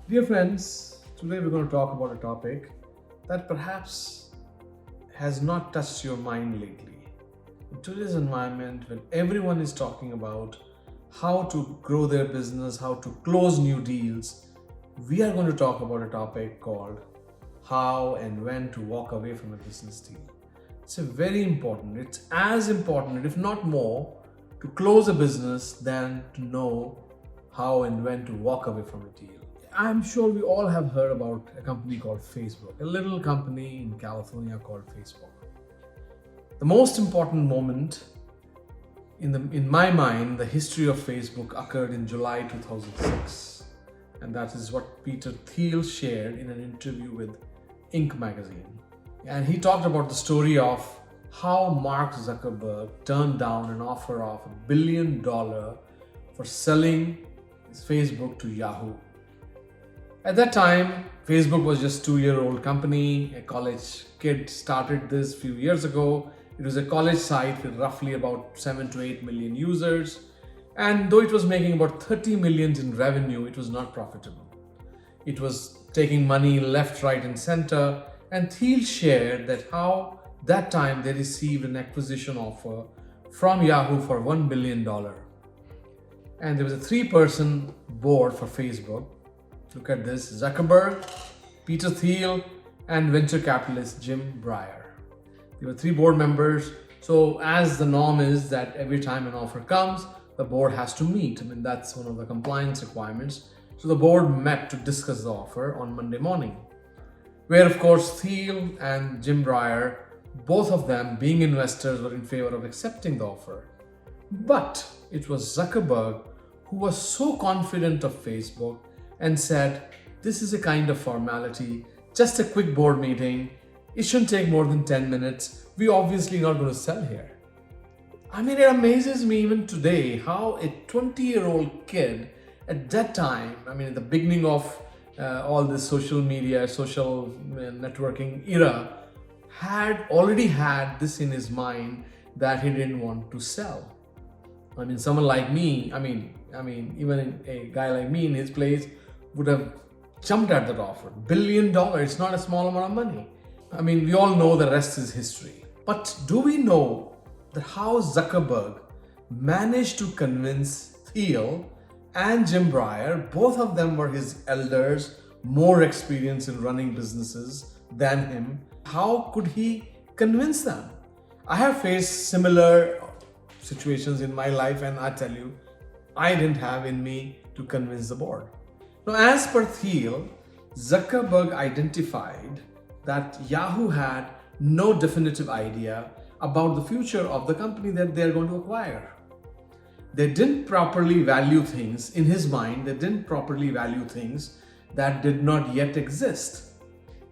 Dear friends, today we're going to talk about a topic that perhaps has not touched your mind lately. In today's environment, when everyone is talking about how to grow their business, how to close new deals, we are going to talk about a topic called how and when to walk away from a business deal. It's it's as important, if not more, to close a business than to know how and when to walk away from a deal. I'm sure we all have heard about a company called Facebook, a little company in California called Facebook. The most important moment in my mind, the history of Facebook occurred in July 2006. And that is what Peter Thiel shared in an interview with Inc. magazine. And he talked about the story of how Mark Zuckerberg turned down an offer of $1 billion for selling his Facebook to Yahoo. At that time, Facebook was just a 2-year-old company. A college kid started this a few years ago. It was a college site with roughly about 7 to 8 million users. And though it was making about 30 million in revenue, it was not profitable. It was taking money left, right, and center. And Thiel shared that how that time they received an acquisition offer from Yahoo for $1 billion. And there was a 3-person board for Facebook. Look at this: Zuckerberg, Peter Thiel, and venture capitalist Jim Breyer. There were 3 board members. So as the norm is that every time an offer comes, the board has to meet. That's one of the compliance requirements. So the board met to discuss the offer on Monday morning, where of course Thiel and Jim Breyer, both of them being investors, were in favor of accepting the offer. But it was Zuckerberg who was so confident of Facebook and said, this is a kind of formality, just a quick board meeting. It shouldn't take more than 10 minutes. We're obviously not going to sell here. It amazes me even today how a 20-year-old kid at that time, at the beginning of all this social media, social networking era, had already had this in his mind that he didn't want to sell. Someone like me, even a guy like me in his place would have jumped at that offer. $1 billion, it's not a small amount of money. We all know the rest is history. But do we know that how Zuckerberg managed to convince Thiel and Jim Breyer? Both of them were his elders, more experienced in running businesses than him. How could he convince them? I have faced similar situations in my life, and I tell you, I didn't have in me to convince the board. Now, as per Thiel, Zuckerberg identified that Yahoo had no definitive idea about the future of the company that they're going to acquire. They didn't properly value things in his mind. They didn't properly value things that did not yet exist.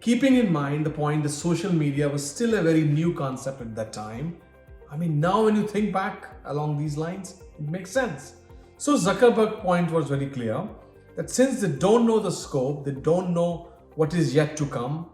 Keeping in mind the point that social media was still a very new concept at that time. Now when you think back along these lines, it makes sense. So Zuckerberg's point was very clear that since they don't know the scope, they don't know what is yet to come,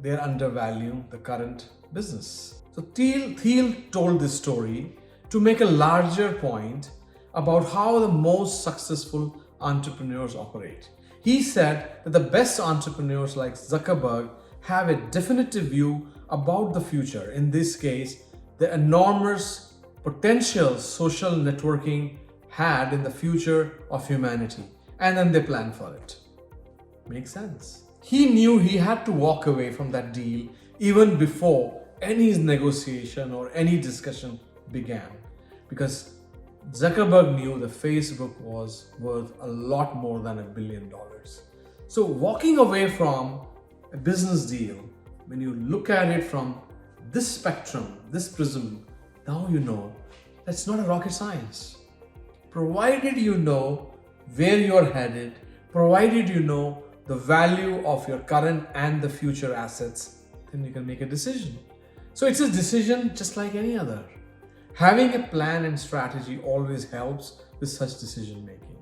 they're undervaluing the current business. So Thiel told this story to make a larger point about how the most successful entrepreneurs operate. He said that the best entrepreneurs like Zuckerberg have a definitive view about the future. In this case, the enormous potential social networking had in the future of humanity. And then they planned for it. Makes sense. He knew he had to walk away from that deal even before any negotiation or any discussion began. Because Zuckerberg knew that Facebook was worth a lot more than $1 billion. So walking away from a business deal, when you look at it from this spectrum, this prism, now you know that's not a rocket science. Provided you know where you're headed, provided you know the value of your current and the future assets, then you can make a decision. So it's a decision just like any other. Having a plan and strategy always helps with such decision making.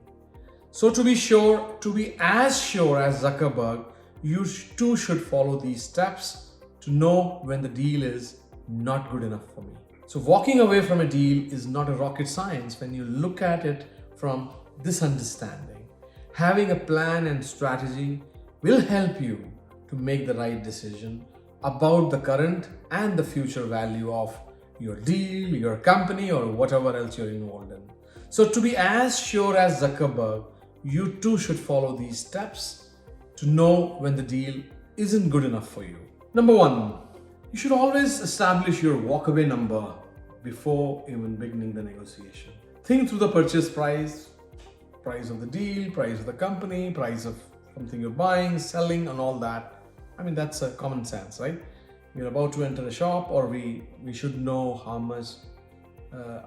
So to be as sure as Zuckerberg, you too should follow these steps to know when the deal is not good enough for me. So walking away from a deal is not a rocket science when you look at it from this understanding. Having a plan and strategy will help you to make the right decision about the current and the future value of your deal, your company, or whatever else you're involved in. So, to be as sure as Zuckerberg, you too should follow these steps to know when the deal isn't good enough for you. Number one, you should always establish your walkaway number before even beginning the negotiation. Think through the purchase price, price of the deal, price of the company, price of something you're buying, selling, and all that. I mean, that's a common sense, right? We're about to enter a shop, or we should know how much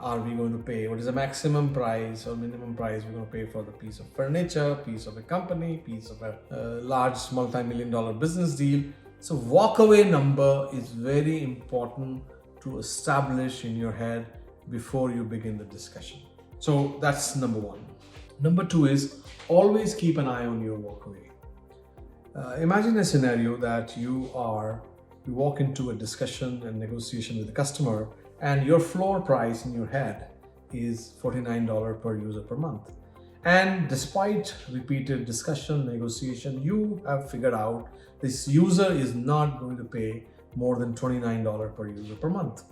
are we going to pay, what is the maximum price or minimum price we're going to pay for the piece of furniture, piece of a company, piece of a large multi-million-dollar business deal. So walkaway number is very important to establish in your head before you begin the discussion. So that's number one. Number two is always keep an eye on your walkaway. Imagine a scenario that you walk into a discussion and negotiation with the customer, and your floor price in your head is $49 per user per month. And despite repeated discussion, negotiation, you have figured out this user is not going to pay more than $29 per user per month.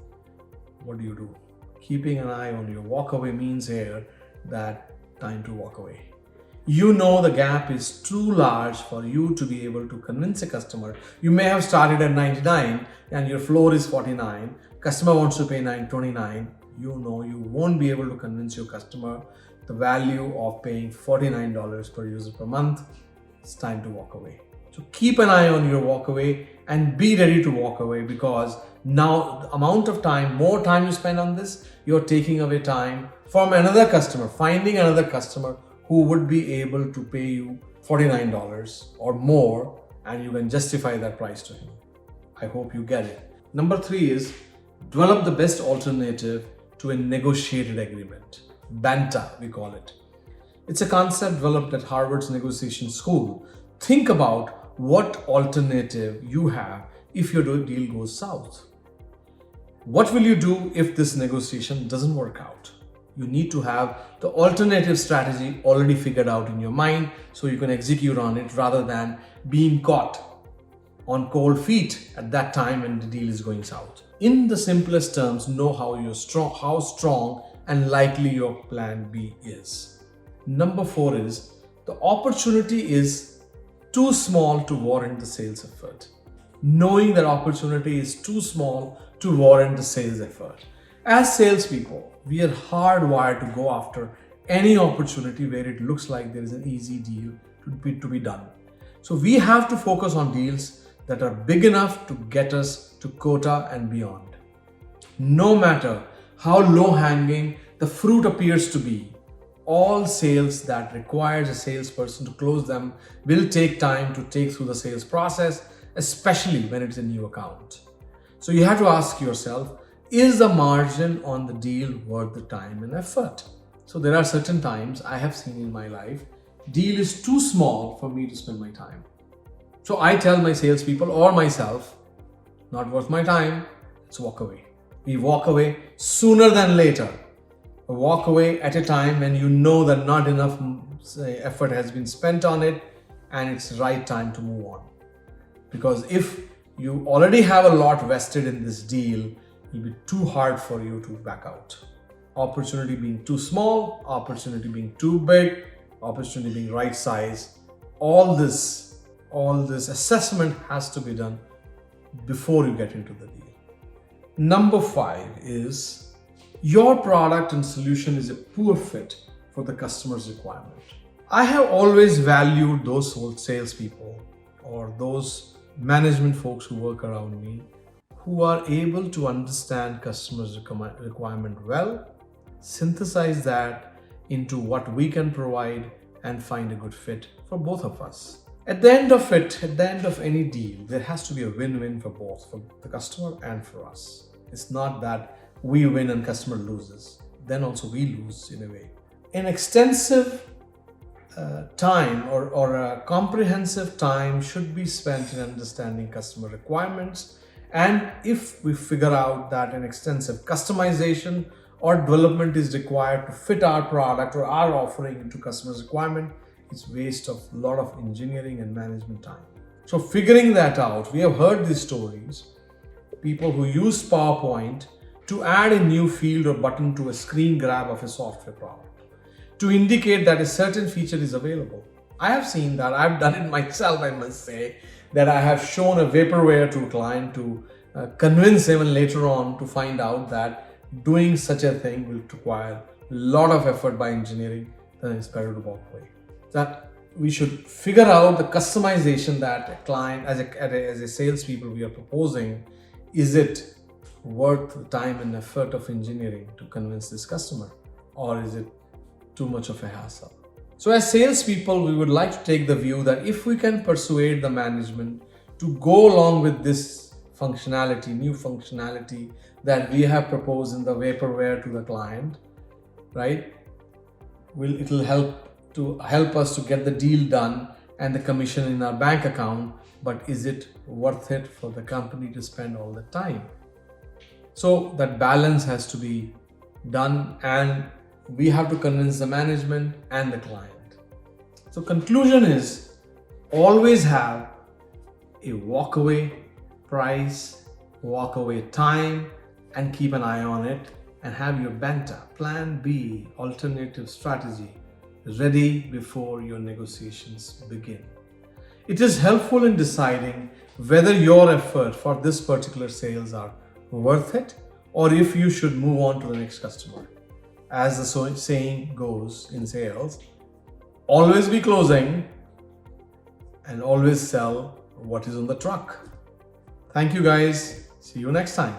What do? Keeping an eye on your walkaway means here that time to walk away. You know the gap is too large for you to be able to convince a customer. You may have started at 99 and your floor is 49. Customer wants to pay $9.29. You know you won't be able to convince your customer the value of paying $49 per user per month. It's time to walk away. So keep an eye on your walk away and be ready to walk away, because now the amount of time, more time you spend on this, you're taking away time from another customer, finding another customer who would be able to pay you $49 or more, and you can justify that price to him. I hope you get it. Number three is develop the best alternative to a negotiated agreement. BANTA, we call it. It's a concept developed at Harvard's negotiation school. Think about what alternative you have if your deal goes south. What will you do if this negotiation doesn't work out? You need to have the alternative strategy already figured out in your mind so you can execute on it, rather than being caught on cold feet at that time when the deal is going south. In the simplest terms, know how strong and likely your plan B is. Number four is the opportunity is too small to warrant the sales effort. Knowing that opportunity is too small to warrant the sales effort. As salespeople, we are hardwired to go after any opportunity where it looks like there is an easy deal to be done. So we have to focus on deals that are big enough to get us to quota and beyond. No matter how low-hanging the fruit appears to be, all sales that requires a salesperson to close them will take time to take through the sales process, especially when it's a new account. So you have to ask yourself, is the margin on the deal worth the time and effort? So there are certain times I have seen in my life, deal is too small for me to spend my time. So I tell my salespeople or myself, not worth my time, let's walk away. We walk away sooner than later. Walk away at a time when you know that not enough effort has been spent on it and it's the right time to move on. Because if you already have a lot vested in this deal, it will be too hard for you to back out. Opportunity being too small, opportunity being too big, opportunity being right size. All this assessment has to be done before you get into the deal. Number five is your product and solution is a poor fit for the customer's requirement. I have always valued those salespeople or those management folks who work around me who are able to understand customers' requirement well, synthesize that into what we can provide, and find a good fit for both of us. At the end of any deal, there has to be a win-win for both, for the customer and for us. It's not that we win and customer loses. Then also we lose in a way. An extensive time or a comprehensive time should be spent in understanding customer requirements. And if we figure out that an extensive customization or development is required to fit our product or our offering into customer's requirement, it's waste of a lot of engineering and management time. So figuring that out, we have heard these stories. People who use PowerPoint to add a new field or button to a screen grab of a software product to indicate that a certain feature is available. I have seen that. I've done it myself, I must say, that I have shown a vaporware to a client to convince him later on to find out that doing such a thing will require a lot of effort by engineering. Then it's better to walk away. That we should figure out the customization that a client, as a salespeople, we are proposing. Is it worth the time and effort of engineering to convince this customer, or is it too much of a hassle? So as salespeople, we would like to take the view that if we can persuade the management to go along with this functionality, new functionality that we have proposed in the vaporware to the client, right? It will help us to get the deal done and the commission in our bank account. But is it worth it for the company to spend all the time? So that balance has to be done, and we have to convince the management and the client. So conclusion is, always have a walkaway price, walkaway time, and keep an eye on it, and have your BANTA, plan B, alternative strategy ready before your negotiations begin. It is helpful in deciding whether your effort for this particular sales are worth it, or if you should move on to the next customer. As the saying goes in sales, always be closing and always sell what is on the truck. Thank you guys. See you next time.